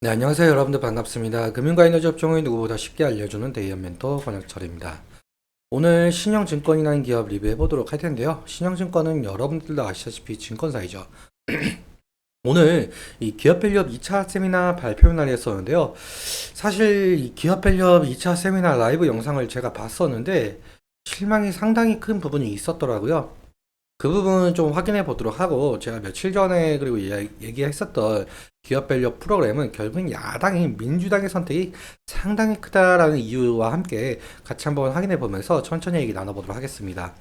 네, 안녕하세요. 여러분들 반갑습니다. 금융과 에너지 업종을 누구보다 쉽게 알려주는 데이언 멘토 권혁철입니다. 오늘 신영증권이라는 기업 리뷰해 보도록 할 텐데요. 신영증권은 여러분들도 아시다시피 증권사이죠. 오늘 이 기업밸류업 2차 세미나 발표 날이었었는데요. 사실 이 기업밸류업 2차 세미나 라이브 영상을 제가 봤었는데 실망이 상당히 큰 부분이 있었더라고요. 그 부분 좀 확인해 보도록 하고, 제가 며칠 전에 그리고 얘기했었던 기업밸류 프로그램은 결국엔 야당인 민주당의 선택이 상당히 크다라는 이유와 함께 같이 한번 확인해 보면서 천천히 얘기 나눠보도록 하겠습니다.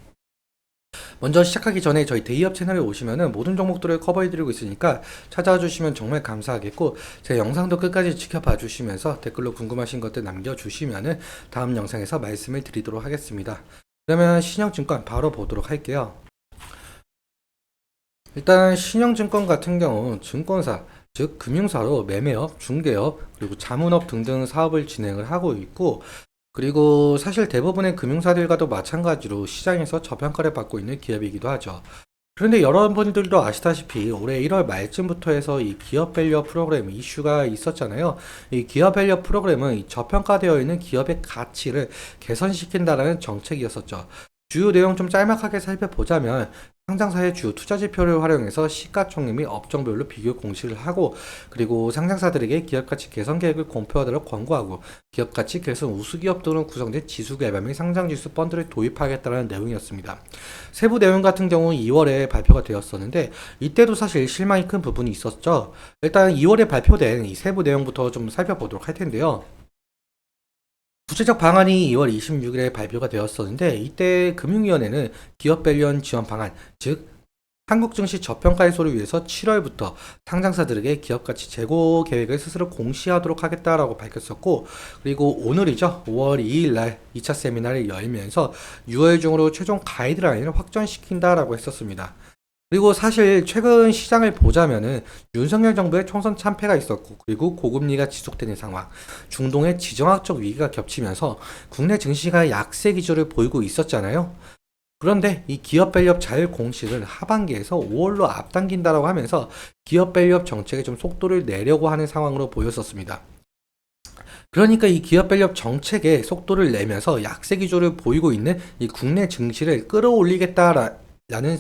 먼저 시작하기 전에 저희 데이업 채널에 오시면은 모든 종목들을 커버해 드리고 있으니까 찾아와 주시면 정말 감사하겠고, 제 영상도 끝까지 지켜봐 주시면서 댓글로 궁금하신 것들 남겨주시면은 다음 영상에서 말씀을 드리도록 하겠습니다. 그러면 신영증권 바로 보도록 할게요. 일단 신영증권 같은 경우 증권사, 즉 금융사로 매매업, 중개업, 그리고 자문업 등등 사업을 진행을 하고 있고, 그리고 사실 대부분의 금융사들과도 마찬가지로 시장에서 저평가를 받고 있는 기업이기도 하죠. 그런데 여러분들도 아시다시피 올해 1월 말쯤부터 해서 이 기업 밸류어 프로그램 이슈가 있었잖아요. 이 기업 밸류어 프로그램은 이 저평가되어 있는 기업의 가치를 개선시킨다는 정책이었었죠. 주요 내용 좀 짤막하게 살펴보자면, 상장사의 주요 투자 지표를 활용해서 시가총액 및 업종별로 비교 공시를 하고, 그리고 상장사들에게 기업가치 개선 계획을 공표하도록 권고하고, 기업가치 개선 우수기업 등으로 구성된 지수 개발 및 상장지수 펀드를 도입하겠다는 내용이었습니다. 세부 내용 같은 경우 2월에 발표가 되었었는데, 이때도 사실 실망이 큰 부분이 있었죠. 일단 2월에 발표된 이 세부 내용부터 좀 살펴보도록 할 텐데요. 구체적 방안이 2월 26일에 발표가 되었었는데, 이때 금융위원회는 기업 밸류원 지원 방안, 즉 한국 증시 저평가 해소를 위해서 7월부터 상장사들에게 기업가치 재고 계획을 스스로 공시하도록 하겠다라고 밝혔었고, 그리고 오늘이죠, 5월 2일 날 2차 세미나를 열면서 6월 중으로 최종 가이드라인을 확정시킨다라고 했었습니다. 그리고 사실 최근 시장을 보자면은 윤석열 정부의 총선 참패가 있었고, 그리고 고금리가 지속되는 상황, 중동의 지정학적 위기가 겹치면서 국내 증시가 약세 기조를 보이고 있었잖아요. 그런데 이 기업 밸류업 자율 공시를 하반기에서 5월로 앞당긴다라고 하면서 기업 밸류업 정책에 좀 속도를 내려고 하는 상황으로 보였었습니다. 그러니까 이 기업 밸류업 정책에 속도를 내면서 약세 기조를 보이고 있는 이 국내 증시를 끌어올리겠다라는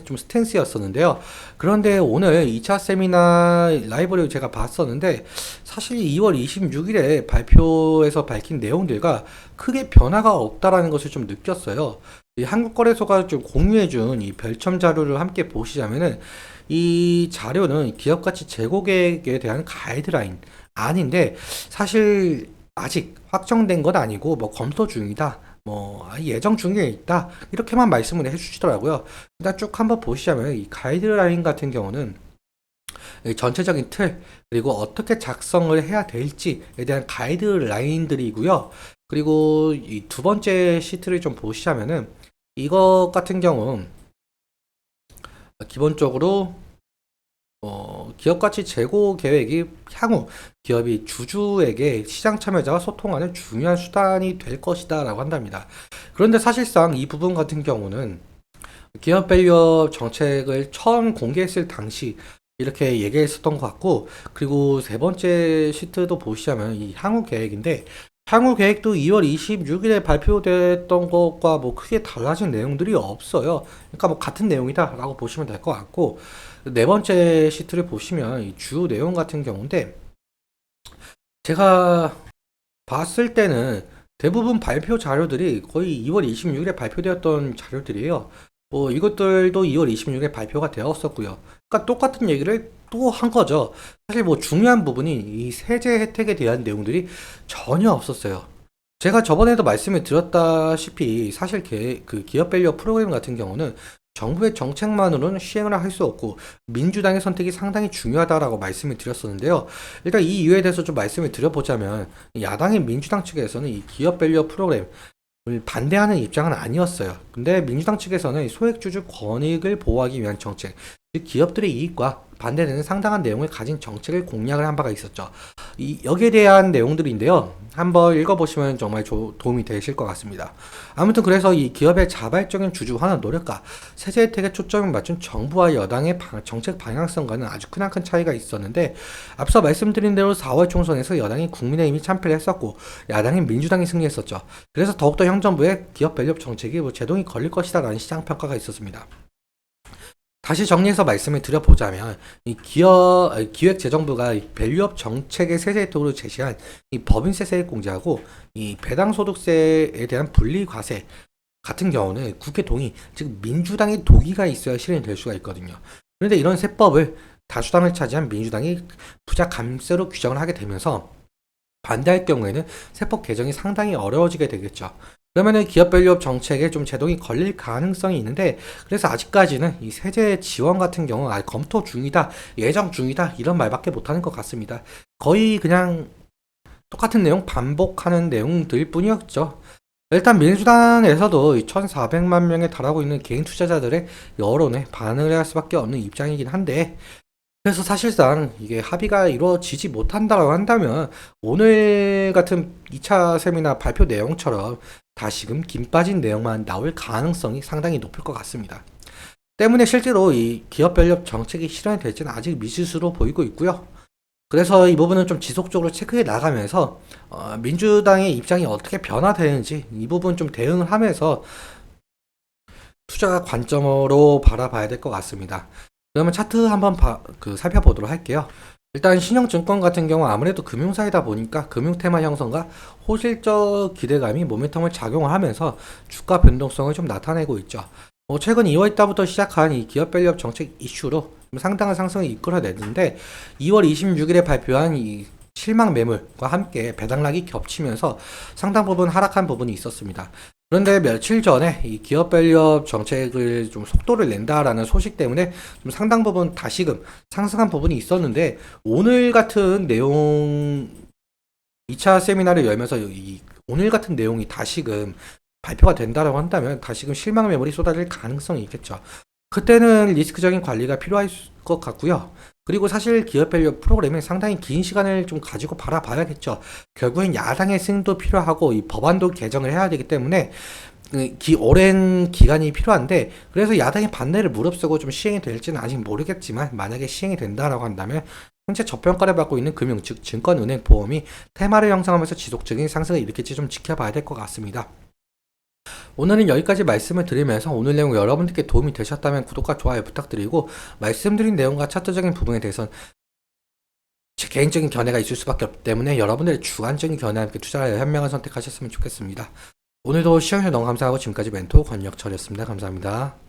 좀 스탠스였었는데요. 그런데 오늘 2차 세미나 라이브를 제가 봤었는데, 사실 2월 26일에 발표에서 밝힌 내용들과 크게 변화가 없다라는 것을 좀 느꼈어요. 이 한국거래소가 좀 공유해준 이 별첨 자료를 함께 보시자면은, 이 자료는 기업가치 재고 계획에 대한 가이드라인 아닌데, 사실 아직 확정된 건 아니고 뭐 검토 중이다, 뭐 예정 중에 있다, 이렇게만 말씀을 해주시더라고요. 일단 쭉 한번 보시자면 이 가이드라인 같은 경우는 이 전체적인 틀, 그리고 어떻게 작성을 해야 될지에 대한 가이드라인들이고요. 그리고 이 두 번째 시트를 좀 보시자면은, 이것 같은 경우 기본적으로 기업 가치 재고 계획이 향후 기업이 주주에게 시장 참여자와 소통하는 중요한 수단이 될 것이다라고 한답니다. 그런데 사실상 이 부분 같은 경우는 기업 밸류업 정책을 처음 공개했을 당시 이렇게 얘기했었던 것 같고, 그리고 세 번째 시트도 보시자면 이 향후 계획인데, 향후 계획도 2월 26일에 발표됐던 것과 뭐 크게 달라진 내용들이 없어요. 그러니까 뭐 같은 내용이다라고 보시면 될 것 같고, 네 번째 시트를 보시면 이 주 내용 같은 경우인데, 제가 봤을 때는 대부분 발표 자료들이 거의 2월 26일에 발표되었던 자료들이에요. 뭐 이것들도 2월 26일에 발표가 되었었고요. 그러니까 똑같은 얘기를 또 한 거죠. 사실 뭐 중요한 부분이 이 세제 혜택에 대한 내용들이 전혀 없었어요. 제가 저번에도 말씀을 드렸다시피 사실 그 기업 밸류 프로그램 같은 경우는 정부의 정책만으로는 시행을 할 수 없고 민주당의 선택이 상당히 중요하다라고 말씀을 드렸었는데요. 일단 이 이유에 대해서 좀 말씀을 드려보자면, 야당인 민주당 측에서는 이 기업 밸류 프로그램을 반대하는 입장은 아니었어요. 근데 민주당 측에서는 소액주주 권익을 보호하기 위한 정책, 즉 기업들의 이익과 반대되는 상당한 내용을 가진 정책을 공약을 한 바가 있었죠. 여기에 대한 내용들인데요. 한번 읽어보시면 정말 도움이 되실 것 같습니다. 아무튼 그래서 이 기업의 자발적인 주주화나 노력과 세제 혜택에 초점을 맞춘 정부와 여당의 정책 방향성과는 아주 크나큰 차이가 있었는데, 앞서 말씀드린 대로 4월 총선에서 여당이 국민의힘이 참패를 했었고 야당인 민주당이 승리했었죠. 그래서 더욱더 현 정부의 기업 밸류업 정책이 제동이 걸릴 것이다 라는 시장 평가가 있었습니다. 다시 정리해서 말씀을 드려보자면, 이 기획재정부가 이 밸류업 정책의 세제 혜택으로 제시한 이 법인세 세액 공제하고 이 배당소득세에 대한 분리과세 같은 경우는 국회 동의, 즉 민주당의 동의가 있어야 실현이 될 수가 있거든요. 그런데 이런 세법을 다수당을 차지한 민주당이 부자 감세로 규정을 하게 되면서 반대할 경우에는 세법 개정이 상당히 어려워지게 되겠죠. 그러면은 기업 밸류업 정책에 좀 제동이 걸릴 가능성이 있는데, 그래서 아직까지는 이 세제 지원 같은 경우 검토 중이다, 예정 중이다 이런 말밖에 못하는 것 같습니다. 거의 그냥 똑같은 내용 반복하는 내용들 뿐이었죠. 일단 민주당에서도 1,400만 명에 달하고 있는 개인 투자자들의 여론에 반응을 할 수밖에 없는 입장이긴 한데, 그래서 사실상 이게 합의가 이루어지지 못한다고 한다면 오늘 같은 2차 세미나 발표 내용처럼 다시금 김 빠진 내용만 나올 가능성이 상당히 높을 것 같습니다. 때문에 실제로 이 기업 밸류업 정책이 실현이 될지는 아직 미지수로 보이고 있고요. 그래서 이 부분은 좀 지속적으로 체크해 나가면서 민주당의 입장이 어떻게 변화되는지 이 부분 좀 대응을 하면서 투자 관점으로 바라봐야 될 것 같습니다. 그러면 차트 한번 살펴보도록 할게요. 일단 신영증권 같은 경우 아무래도 금융사이다 보니까 금융 테마 형성과 호실적 기대감이 모멘텀을 작용을 하면서 주가 변동성을 좀 나타내고 있죠. 최근 2월 달부터 시작한 이 기업 밸류업 정책 이슈로 상당한 상승을 이끌어냈는데, 2월 26일에 발표한 이 실망 매물과 함께 배당락이 겹치면서 상당 부분 하락한 부분이 있었습니다. 그런데 며칠 전에 이 기업 밸류업 정책을 좀 속도를 낸다라는 소식 때문에 좀 상당 부분 다시금 상승한 부분이 있었는데, 오늘 같은 내용 2차 세미나를 열면서 오늘 같은 내용이 다시금 발표가 된다라고 한다면 다시금 실망 매물이 쏟아질 가능성이 있겠죠. 그때는 리스크적인 관리가 필요할 것 같고요. 그리고 사실 기업 밸류업 프로그램은 상당히 긴 시간을 좀 가지고 바라봐야겠죠. 결국엔 야당의 승인도 필요하고 이 법안도 개정을 해야 되기 때문에 오랜 기간이 필요한데, 그래서 야당의 반대를 무릅쓰고 좀 시행이 될지는 아직 모르겠지만 만약에 시행이 된다라고 한다면 현재 저평가를 받고 있는 금융, 즉 증권, 은행, 보험이 테마를 형성하면서 지속적인 상승을 일으킬지 좀 지켜봐야 될 것 같습니다. 오늘은 여기까지 말씀을 드리면서 오늘 내용 여러분들께 도움이 되셨다면 구독과 좋아요 부탁드리고, 말씀드린 내용과 차트적인 부분에 대해서는 제 개인적인 견해가 있을 수밖에 없기 때문에 여러분들의 주관적인 견해와 함께 투자를 현명한 선택하셨으면 좋겠습니다. 오늘도 시청해주셔서 너무 감사하고 지금까지 멘토 권혁철이었습니다. 감사합니다.